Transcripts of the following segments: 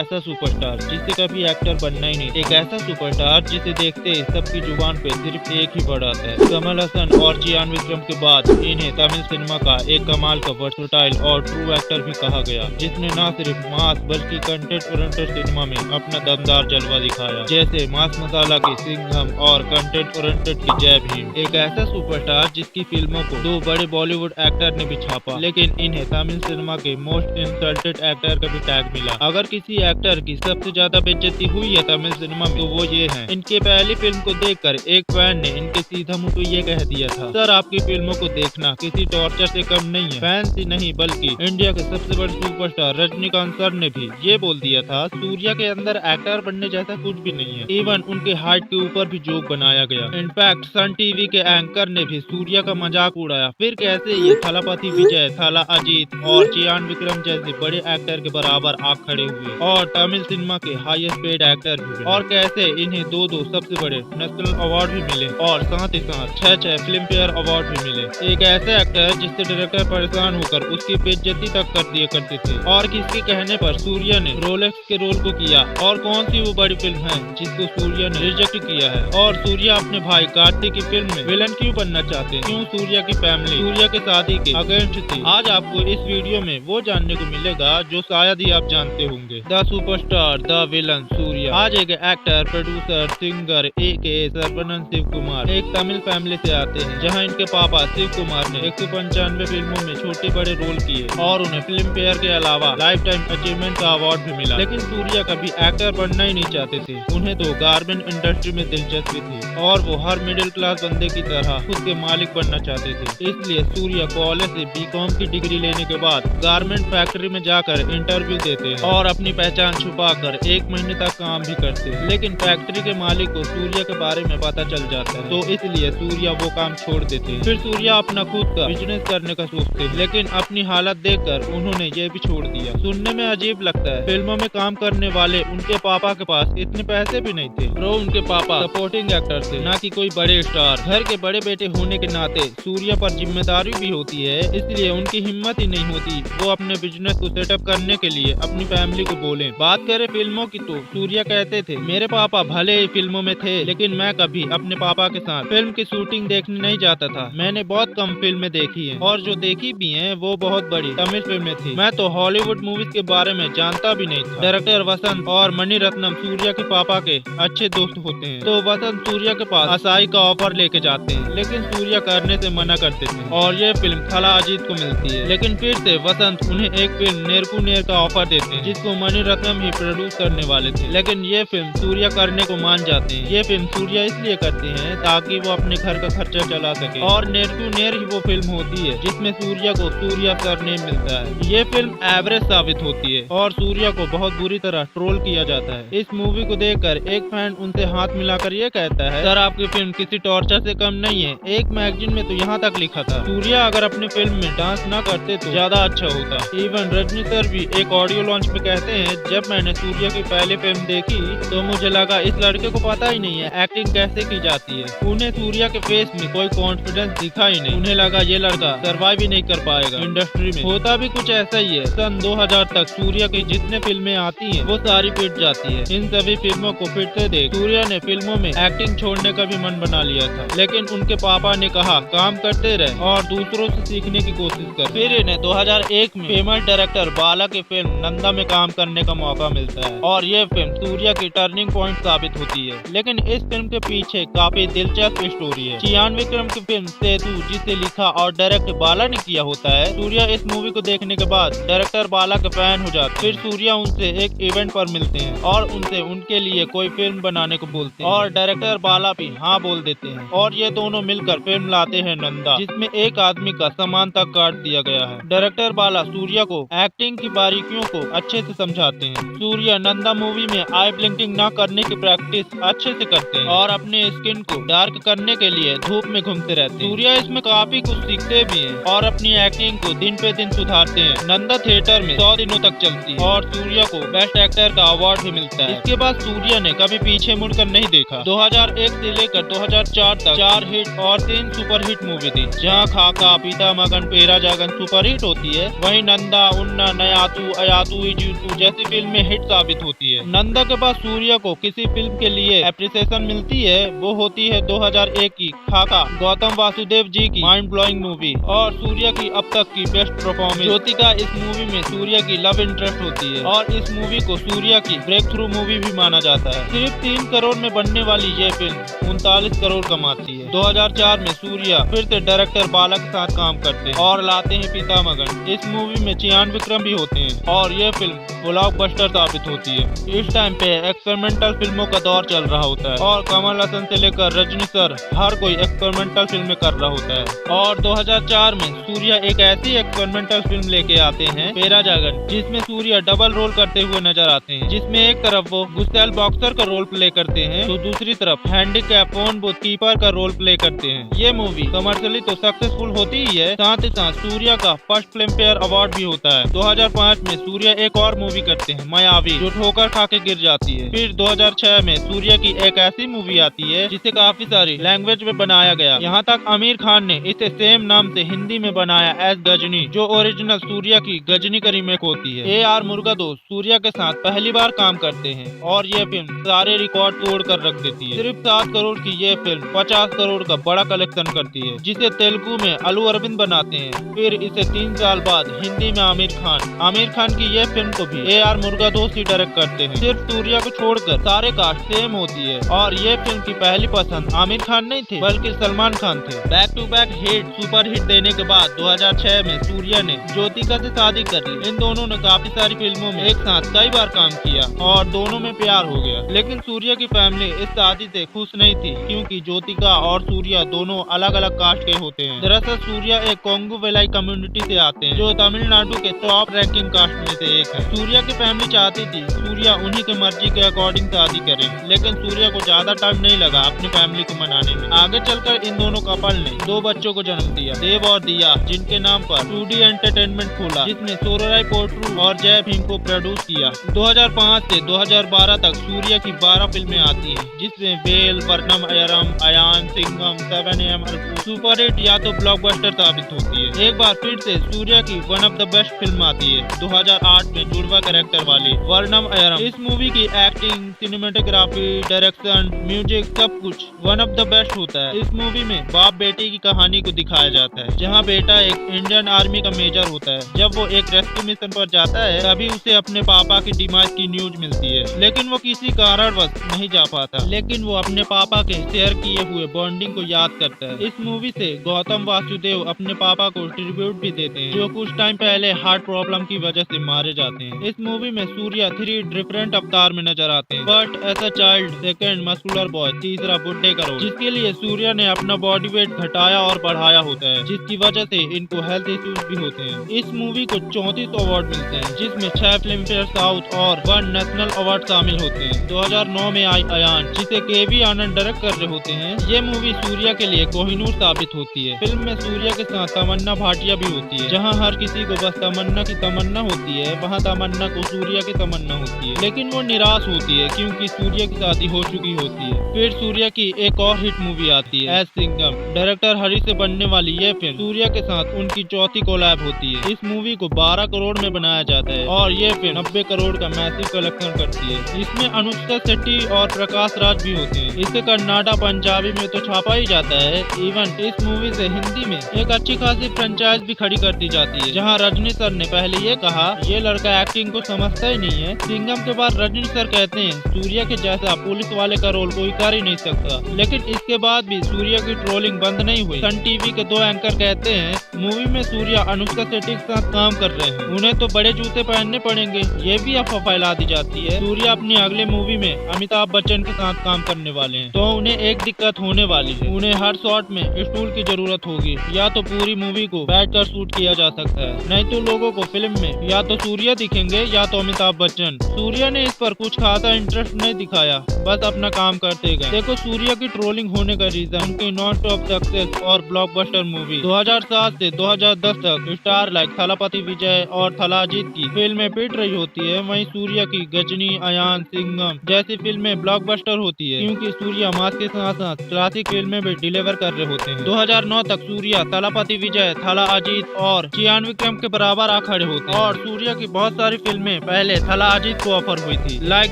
ऐसा सुपरस्टार जिसे कभी एक्टर बनना ही नहीं, एक ऐसा सुपरस्टार जिसे देखते ही सबकी जुबान पे सिर्फ एक ही वर्ड आता है, कमल हसन और चियान विक्रम के बाद इन्हें तमिल सिनेमा का एक कमाल का वर्सटाइल और ट्रू एक्टर भी कहा गया, जिसने न सिर्फ मास बल्कि कंटेंट ओरिएंटेड सिनेमा में अपना दमदार जलवा दिखाया, जैसे मास मसाला की सिंघम और कंटेंट ओरिएंटेड की जय भीम। एक ऐसा सुपरस्टार जिसकी फिल्मों को दो बड़े बॉलीवुड एक्टर ने भी छापा, लेकिन इन्हें तमिल सिनेमा के मोस्ट इंसल्टेड एक्टर का भी टैग मिला। अगर किसी एक्टर की सबसे ज्यादा बेइज्जती हुई है तमिल सिनेमा में तो वो ये है। इनके पहली फिल्म को देखकर एक फैन ने इनके सीधा मुंह पे ये कह दिया था, सर आपकी फिल्मों को देखना किसी टॉर्चर से कम नहीं है। फैंस ही नहीं बल्कि इंडिया के सबसे बड़े सुपरस्टार रजनीकांत सर ने भी ये बोल दिया था, सूर्या के अंदर एक्टर बनने जैसा कुछ भी नहीं है। इवन उनके हाइट के ऊपर भी जोक बनाया गया। इनफैक्ट सन टीवी के एंकर ने भी सूर्या का मजाक उड़ाया। फिर कैसे ये थलापति विजय, थाला अजीत और चियान विक्रम जैसे बड़े एक्टर के बराबर आ खड़े हुए और तमिल सिनेमा के हाईएस्ट पेड एक्टर भी बने। और कैसे इन्हें दो सबसे बड़े नेशनल अवार्ड भी मिले और साथ ही साथ 6 फिल्म फेयर अवार्ड भी मिले। एक ऐसे एक्टर जिससे डायरेक्टर परेशान होकर उसकी बेइज्जती तक कर दिया करते थे और किसके कहने पर सूर्या ने रोलेक्स के रोल को किया। और कौन सी वो बड़ी फिल्म है जिसको सूर्या ने रिजेक्ट किया है। और सूर्या अपने भाई कार्तिक की फिल्म में विलन क्यों बनना चाहते हैं, क्यों सूर्या की फैमिली सूर्या के शादी के अगेंस्ट थी। आज आपको इस वीडियो में वो जानने को मिलेगा जो शायद ही आप जानते होंगे। The superstar the villain Surya आज एक एक्टर, प्रोड्यूसर, सिंगर एके सर्वनंद शिव कुमार एक तमिल फैमिली से आते हैं, जहां इनके पापा शिव कुमार ने 195 फिल्मों में छोटे बड़े रोल किए और उन्हें फिल्म फेयर के अलावा लाइफ टाइम अचीवमेंट का अवार्ड भी मिला। लेकिन सूर्या कभी एक्टर बनना ही नहीं चाहते थे। उन्हें तो गारमेंट इंडस्ट्री में दिलचस्पी थी और वो हर मिडिल क्लास बंदे की तरह खुद के मालिक बनना चाहते थे। इसलिए सूर्या कॉलेज से बीकॉम की डिग्री लेने के बाद गारमेंट फैक्ट्री में जाकर इंटरव्यू देते हैं और अपनी पहचान छुपाकर 1 महीने तक काम भी करते हैं। लेकिन फैक्ट्री के मालिक को सूर्या के बारे में पता चल जाता है, तो इसलिए सूर्या वो काम छोड़ देते हैं। फिर सूर्या अपना खुद का बिजनेस करने का सोचते हैं, लेकिन अपनी हालत देखकर उन्होंने ये भी छोड़ दिया। सुनने में अजीब लगता है, फिल्मों में काम करने वाले उनके पापा के पास इतने पैसे भी नहीं थे। तो उनके पापा सपोर्टिंग एक्टर थे, ना कि कोई बड़े स्टार। घर के बड़े बेटे होने के नाते सूर्या पर जिम्मेदारी भी होती है, इसलिए उनकी हिम्मत ही नहीं होती वो अपने बिजनेस को सेटअप करने के लिए अपनी फैमिली को बोले। बात करें फिल्मों की तो सूर्या कहते थे, मेरे पापा भले ही फिल्मों में थे लेकिन मैं कभी अपने पापा के साथ फिल्म की शूटिंग देखने नहीं जाता था। मैंने बहुत कम फिल्में देखी हैं और जो देखी भी हैं वो बहुत बड़ी तमिल फिल्में थी। मैं तो हॉलीवुड मूवीज के बारे में जानता भी नहीं था। डायरेक्टर वसंत और मणिरत्नम सूर्या के पापा के अच्छे दोस्त होते हैं, तो वसंत सूर्या के पास असाई का ऑफर लेके जाते हैं, लेकिन सूर्या करने से मना करते थे और ये फिल्म थाला अजीत को मिलती है। लेकिन फिर से वसंत उन्हें एक फिल्म नेरकू नेर का ऑफर देते हैं, जिसको मणिरत्नम ही प्रोड्यूस करने वाले थे, लेकिन ये फिल्म सूर्या करने को मान जाते हैं। ये फिल्म सूर्या इसलिए करते हैं ताकि वो अपने घर का खर्चा चला सके और नेरकू नेर ही वो फिल्म होती है जिसमें सूर्या को सूर्या सरनेम मिलता है। ये फिल्म एवरेज साबित होती है और सूर्या को बहुत बुरी तरह ट्रोल किया जाता है। इस मूवी को देखकर एक फैन उनसे हाथ मिलाकर ये कहता है, सर आपकी फिल्म किसी टॉर्चर से कम नहीं है। एक मैगजीन में तो यहाँ तक लिखा था, सूर्या अगर अपनी फिल्म में डांस न करते तो ज्यादा अच्छा होता। इवन रजनी सर भी एक ऑडियो लॉन्च में कहते हैं, जब मैंने सूर्या की पहली फिल्म देखी तो मुझे लगा इस लड़के को पता ही नहीं है एक्टिंग कैसे की जाती है। उन्हें सूर्या के फेस में कोई कॉन्फिडेंस दिखा ही नहीं। उन्हें लगा ये लड़का सर्वाइव ही नहीं कर पाएगा इंडस्ट्री में। होता भी कुछ ऐसा ही है। सन 2000 तक सूर्या की जितने फिल्में आती हैं वो सारी पिट जाती है। इन सभी फिल्मों को पिटते देख सूर्या ने फिल्मों में एक्टिंग छोड़ने का भी मन बना लिया था, लेकिन उनके पापा ने कहा काम करते रहे और दूसरों से सीखने की कोशिश कर। फिर इन्हें 2001 में फेमस डायरेक्टर बाला की फिल्म नंदा में काम करने का मौका मिलता है और ये फिल्म सूर्या की टर्निंग पॉइंट साबित होती है। लेकिन इस फिल्म के पीछे काफी दिलचस्प स्टोरी है। चियान विक्रम की फिल्म सेतु, जिसे लिखा और डायरेक्ट बाला ने किया होता है, सूर्या इस मूवी को देखने के बाद डायरेक्टर बाला के फैन हो जाते। फिर सूर्या उनसे एक इवेंट पर मिलते हैं और उनसे उनके लिए कोई फिल्म बनाने को बोलते हैं और डायरेक्टर बाला भी हाँ बोल देते हैं और ये दोनों मिलकर फिल्म लाते हैं नंदा, जिसमें एक आदमी का सामान तक काट दिया गया है। डायरेक्टर बाला सूर्या को एक्टिंग की बारीकियों को अच्छे से समझाते हैं। सूर्या नंदा मूवी में आई ब्लिंकिंग न करने की प्रैक्टिस अच्छे से करते हैं और अपने स्किन को डार्क करने के लिए धूप में घूमते रहते हैं। सूर्या इसमें काफी कुछ सीखते भी हैं और अपनी एक्टिंग को दिन पे दिन सुधारते हैं। नंदा थिएटर में 100 दिनों तक चलती है और सूर्या को बेस्ट एक्टर का अवार्ड भी मिलता है। इसके बाद सूर्या ने कभी पीछे मुड़कर नहीं देखा। 2001 से लेकर 2004 तक 4 हिट और 3 सुपर हिट मूवी थी। जहां खाका, पीता मगन, पेरा जागन सुपर हिट होती है, वहीं नंदा, उन्ना, नयातु, अयातु, इजूतु जैसी फिल्म में हिट साबित होती है। नंदा के बाद सूर्या को किसी फिल्म के लिए एप्रिसिएशन मिलती है वो होती है 2001 की खाका, गौतम वासुदेव जी की माइंड ब्लोइंग मूवी और सूर्या की अब तक की बेस्ट परफॉर्मेंस। ज्योतिका इस मूवी में सूर्या की लव इंटरेस्ट होती है और इस मूवी को सूर्या की ब्रेक थ्रू मूवी भी माना जाता है। सिर्फ 3 करोड़ में बनने वाली ये फिल्म 39 करोड़ कमाती है। 2004 में सूर्या फिर से डायरेक्टर बाला के साथ काम करते हैं और लाते हैं पिता मगन। इस मूवी में चियान विक्रम भी होते हैं और ये फिल्म ब्लॉकबस्टर साबित होती है। इस टाइम पे एक्सपेरिमेंटल फिल्मों का दौर चल रहा होता है और कमल हसन से लेकर रजनी सर हर कोई एक्सपेरिमेंटल फिल्में कर रहा होता है। और 2004 में सूर्या एक ऐसी एक्सपेरिमेंटल फिल्म लेके आते हैं पेरा जागन, जिसमें सूर्या डबल रोल करते हुए नजर आते हैं, जिसमें एक तरफ वो गुस्सैल बॉक्सर का रोल प्ले करते हैं तो दूसरी तरफ हैंडीकैप फोन बूथ कीपर का रोल प्ले करते हैं। ये मूवी कमर्शियली तो सक्सेसफुल होती ही है, साथ ही साथ सूर्या का फर्स्ट फिल्म फेयर अवार्ड भी होता है। 2005 में सूर्या एक और मूवी करते हैं मायावी, जो ठोकर खा के गिर जाती है। फिर 2006 में सूर्या की एक ऐसी मूवी आती है जिसे काफी सारी लैंग्वेज में बनाया गया, यहाँ तक आमिर खान ने इसे सेम नाम से हिंदी में बनाया एस गजनी, जो ओरिजिनल सूर्या की गजनी का रीमेक होती है। AR मुरुगदोस सूर्या के साथ पहली बार काम करते हैं और ये फिल्म सारे रिकॉर्ड तोड़ कर रख देती है। सिर्फ 7 करोड़ की ये फिल्म 50 करोड़ का बड़ा कलेक्शन करती है, जिसे तेलुगु में अल्लू अरविंद बनाते हैं। फिर इसे 3 साल बाद हिंदी में आमिर खान की ये फिल्म को भी AR मुरुगदोस ही डायरेक्ट करते हैं। सिर्फ सूर्या को छोड़कर सारे कास्ट सेम होती है और ये फिल्म की पहली पसंद आमिर खान नहीं थे बल्कि सलमान खान थे। Back to back super hit देने के बाद 2006 में सूर्या ने ज्योतिका से शादी कर ली। इन दोनों ने काफी सारी फिल्मों में एक साथ कई बार काम किया और दोनों में प्यार हो गया, लेकिन सूर्या की फैमिली इस शादी से खुश नहीं थी क्योंकि ज्योतिका और सूर्या दोनों अलग अलग कास्ट के होते हैं। दरअसल सूर्या एक कोंगू वेलाई कम्युनिटी से आते हैं, जो तमिलनाडु के टॉप रैंकिंग कास्ट में से एक है। सूर्या की फैमिली चाहती थी सूर्या उन्हीं की मर्जी के अकॉर्डिंग शादी करे, लेकिन सूर्या को ज्यादा टाइम नहीं लगा अपनी फैमिली को मनाने में। आगे चलकर इन दोनों कपल ने 2 बच्चों को जन्म दिया, देव और दिया, जिनके नाम पर 2D एंटरटेनमेंट खोला, जिसने सोराराय पोट्रू और जय भीम को प्रोड्यूस किया। 2005 से 2012 तक सूर्या की 12 फिल्में आती हैं, जिसमें बेल, वर्णम अयरम, अयान, सिंघम, 7am, सुपरहिट या तो ब्लॉकबस्टर साबित होती है। एक बार फिर से सूर्या की one of the best film आती है 2008 में जुड़वा कैरेक्टर वाली वर्णम अयरम। इस मूवी की एक्टिंग, सिनेमेटोग्राफी, डायरेक्शन, म्यूजिक सब कुछ वन ऑफ द बेस्ट होता है। इस मूवी में बाप बेटे की कहानी को दिखाया जाता है, जहां बेटा एक इंडियन आर्मी का मेजर होता है। जब वो एक रेस्क्यू मिशन पर जाता है तभी उसे अपने पापा की डिमाइज की न्यूज मिलती है, लेकिन वो किसी कारणवश नहीं जा पाता, लेकिन वो अपने पापा के शेयर किए हुए बॉन्डिंग को याद करता है। इस मूवी से गौतम वासुदेव अपने पापा को ट्रिब्यूट भी देते हैं, जो कुछ टाइम पहले हार्ट प्रॉब्लम की वजह से मारे जाते हैं। इस मूवी में सूर्या 3 डिफरेंट अवतार में नजर आते हैं। First as a child, second muscular boy, तीसरा बुड्ढे का रोल, जिसके लिए सूर्या ने अपना बॉडी वेट घटाया और बढ़ाया होता है, जिसकी वजह से इनको हेल्थ इश्यूज भी होते हैं। इस मूवी को 34 अवार्ड मिलते हैं, जिसमें 6 फिल्म फेयर साउथ और 1 नेशनल अवार्ड शामिल होते हैं। 2009 में आई अयान, जिसे KV आनंद डायरेक्ट कर रहे होते हैं। ये मूवी सूर्या के लिए कोहिनूर साबित होती है। फिल्म में सूर्या के साथ तमन्ना भाटिया भी होती है। जहाँ हर किसी को बस तमन्ना की तमन्ना होती है, वहाँ तमन्ना को सूर्या की तमन्ना होती है, लेकिन वो निराश होती है क्योंकि सूर्या की शादी हो चुकी होती है। फिर सूर्या की एक और हिट मूवी आती है एस सिंघम। डायरेक्टर हरी से बनने वाली ये फिल्म सूर्या के साथ उनकी चौथी कोलैब होती है। इस मूवी को 12 करोड़ में बनाया जाता है और ये फिल्म 90 करोड़ का मैसिव कलेक्शन करती है। इसमें अनुष्का शेट्टी और प्रकाश राज भी होते हैं। इसे कन्नाडा पंजाबी में तो छापा ही जाता है। इवन इस मूवी से हिंदी में एक अच्छी खासी फ्रेंचाइज भी खड़ी कर दी जाती है, जहाँ रजनी सर ने पहले ये कहा ये लड़का एक्टिंग को समझता ही नहीं है। सिंघम के बाद रजनी सर कहते हैं सूर्या के जैसा पुलिस वाले का रोल कोई कर ही नहीं सकता, लेकिन इसके बाद भी सूर्या की ट्रोलिंग बंद नहीं हुई। सन टीवी के 2 एंकर कहते हैं मूवी में सूर्या अनुष्का शेट्टी के साथ काम कर रहे हैं, उन्हें तो बड़े जूते पहनने पड़ेंगे। ये भी अफवाह फैला दी जाती है सूर्या अपनी अगले मूवी में अमिताभ बच्चन के साथ काम करने वाले हैं, तो उन्हें एक दिक्कत होने वाली है, उन्हें हर शॉट में स्टूल की जरूरत होगी। या तो पूरी मूवी को बैठकर शूट किया जा सकता है, नहीं तो लोगों को फिल्म में या तो सूर्या दिखेंगे या तो अमिताभ बच्चन। सूर्या ने इस पर कुछ खासा इंटरेस्ट नहीं दिखाया, बस अपना काम करते गए। देखो सूर्या की ट्रोलिंग होने का रीजन उनकी नॉन स्टॉप सक्सेस और ब्लॉकबस्टर मूवी। 2007 से 2010 तक स्टार लाइक थलापति विजय और थलाजीत की फिल्में पिट रही होती है, वहीं सूर्या की गजनी, अयान, सिंघम जैसी फिल्में ब्लॉकबस्टर होती है, क्योंकि सूर्या मास के साथ साथ क्लासिक फिल्में भी डिलीवर कर रहे होते हैं। 2009 तक सूर्या थलापति विजय, थला अजीत और चियान विक्रम के बराबर आ खड़े होते हैं और सूर्या की बहुत सारी फिल्में पहले थला अजीत को ऑफर हुई थी, लाइक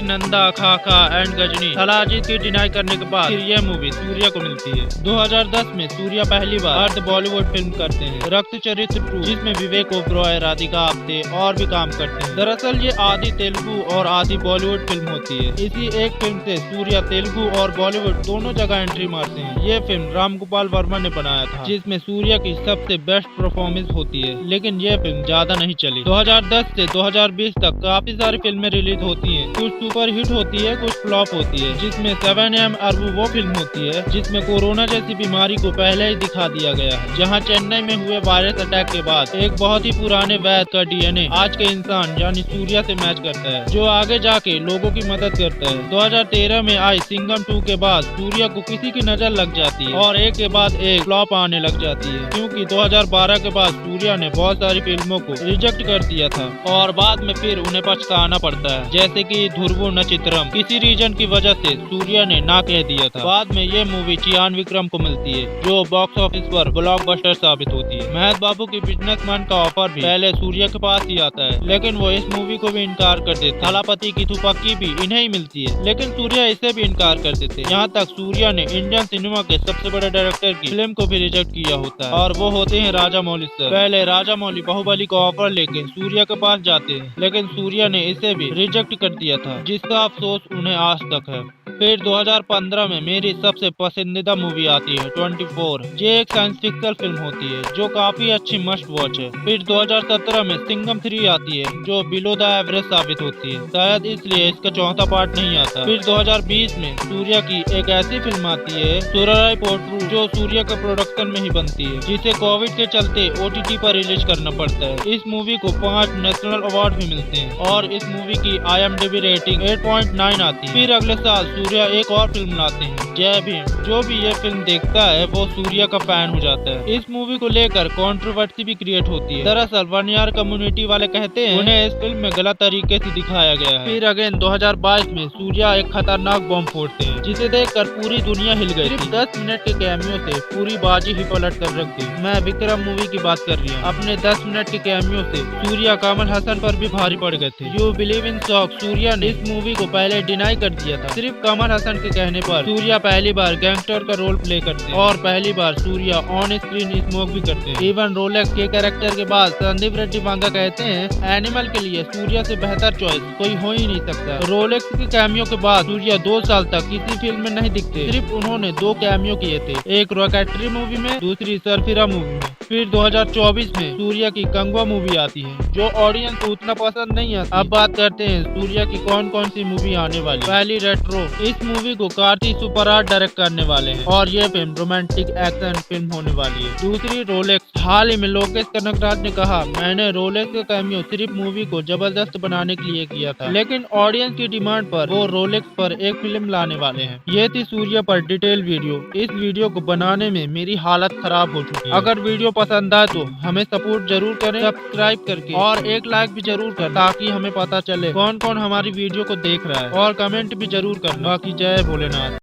नंदा, खाका एंड गजनी। थला अजीत की डिनाई करने के बाद फिर यह मूवी सूर्या को मिलती है। 2010 में सूर्या पहली बार अर्ध बॉलीवुड फिल्म करते हैं, रक्त चरित्र 2, जिसमें विवेक ओबरॉय, राधिका आप्टे और भी काम करते हैं। दरअसल ये आधी तेलुगु और आधी बॉलीवुड फिल्म होती है। इसी एक फिल्म से सूर्या तेलुगु और बॉलीवुड दोनों जगह एंट्री मारते हैं। ये फिल्म राम गोपाल वर्मा ने बनाया था, जिसमें सूर्या की सबसे बेस्ट परफॉर्मेंस होती है, लेकिन ये फिल्म ज्यादा नहीं चली। 2010 से 2020 तक काफी सारी फिल्में रिलीज होती हैं, कुछ सुपर हिट होती है, कुछ फ्लॉप होती है, जिसमें 7am अरबू वो फिल्म होती है जिसमें कोरोना जैसी बीमारी को पहले ही दिखा दिया गया है, जहां चेन्नई में हुए वायरस अटैक के बाद एक बहुत ही पुराने वैद्य का डीएनए आज के इंसान यानी सूर्या से मैच करता है, जो आगे जाके लोगों की मदद करता है। 2013 में आई सिंघम 2 के बाद सूर्या को किसी की नजर लग जाती है और एक के बाद एक फ्लॉप आने लग जाती है, क्योंकि 2012 के बाद सूर्या ने बहुत सारी फिल्मों को रिजेक्ट कर दिया था और बाद में फिर उन्हें पछताना पड़ता है, जैसे कि ध्रुवो नचित्रम। किसी रीजन की वजह से सूर्या ने ना कह दिया था। बाद में ये मूवी चियान विक्रम को मिलती है, जो बॉक्स ऑफिस पर ब्लॉकबस्टर साबित होती है। महेश बाबू की बिजनेसमैन का ऑफर भी पहले सूर्या के पास ही आता है, लेकिन वो इस मूवी को भी इनकार कर देते। थलापति की तुपाकी भी इन्हें ही मिलती है, लेकिन सूर्या इसे भी इनकार कर देते। यहाँ तक सूर्या ने इंडियन सिनेमा के सबसे बड़े डायरेक्टर की फिल्म को भी रिजेक्ट किया होता है, और वो होते हैं राजा मौली सर। पहले राजा मौली बाहुबली का ऑफर लेके सूर्या के पास जाते हैं, लेकिन सूर्या ने इसे भी रिजेक्ट कर दिया था, जिसका अफसोस उन्हें आज तक है। फिर 2015 में मेरी सबसे पसंदीदा मूवी आती है 24। ये एक साइंस फिक्शन फिल्म होती है जो काफी अच्छी मस्ट वॉच है। फिर 2017 में सिंघम 3 आती है, जो बिलो द एवरेज साबित होती है, शायद इसलिए इसका चौथा पार्ट नहीं आता। फिर 2020 में सूर्या की एक ऐसी फिल्म आती है सुराराय पोट्रू, जो सूर्या के प्रोडक्शन में ही बनती है, जिसे कोविड के चलते OTT पर रिलीज करना पड़ता है। इस मूवी को 5 नेशनल अवार्ड भी मिलते हैं और इस मूवी की IMDb रेटिंग 8.9 आती है। फिर अगले साल सूर्या एक और फिल्म लाते हैं, जय भीम। जो भी ये फिल्म देखता है वो सूर्या का फैन हो जाता है। इस मूवी को लेकर कंट्रोवर्सी भी क्रिएट होती है। दरअसल वनयार कम्युनिटी वाले कहते हैं उन्हें इस फिल्म में गलत तरीके से दिखाया गया है। फिर अगेन 2022 में सूर्या एक खतरनाक बम फोड़ते हैं, जिसे देखकर पूरी दुनिया हिल गई। सिर्फ 10 मिनट के कैमियो से पूरी बाजी ही पलट कर रख दी। मैं विक्रम मूवी की बात कर रही हूँ। अपने 10 मिनट के कैमियो से सूर्या कमल हसन पर भी भारी पड़ गए थे। You believe in shock, Surya ने इस मूवी को पहले डिनाई कर दिया था। सिर्फ कमल हसन के कहने पर सूर्या पहली बार गैंगस्टर का रोल प्ले करते हैं और पहली बार सूर्या ऑन स्क्रीन स्मोक भी करते हैं। इवन रोलेक्स के कैरेक्टर के बाद संदीप रेड्डी वांगा कहते हैं एनिमल के लिए सूर्या से बेहतर चॉइस कोई हो ही नहीं सकता। रोलेक्स के कैमियो के बाद सूर्या 2 साल तक किसी फिल्म में नहीं दिखते। सिर्फ उन्होंने 2 कैमियो किए थे, एक रॉकेटरी मूवी में, दूसरी सरफिरा मूवी में। फिर 2024 में सूर्या की कंगवा मूवी आती है, जो ऑडियंस को उतना पसंद नहीं आती। अब बात करते हैं सूर्या की कौन कौन सी मूवी आने वाली। पहली रेट्रो, इस मूवी को कार्तिक सुपरआर्ट डायरेक्ट करने वाले हैं और ये फिल्म रोमांटिक एक्शन फिल्म होने वाली है। दूसरी रोलेक्स, हाल ही में लोकेश कनगराज ने कहा मैंने रोलेक्स का कैमियो सिर्फ मूवी को जबरदस्त बनाने के लिए किया था, लेकिन ऑडियंस की डिमांड पर वो रोलेक्स पर एक फिल्म लाने वाले हैं। ये थी सूर्या पर डिटेल वीडियो। इस वीडियो को बनाने में मेरी हालत खराब हो चुकी है। अगर वीडियो पसंद आए तो हमें सपोर्ट जरूर करें, सब्सक्राइब करके, और एक लाइक भी जरूर करें, ताकि हमें पता चले कौन कौन हमारी वीडियो को देख रहा है, और कमेंट भी जरूर करना। बाकी जय भोलेनाथ।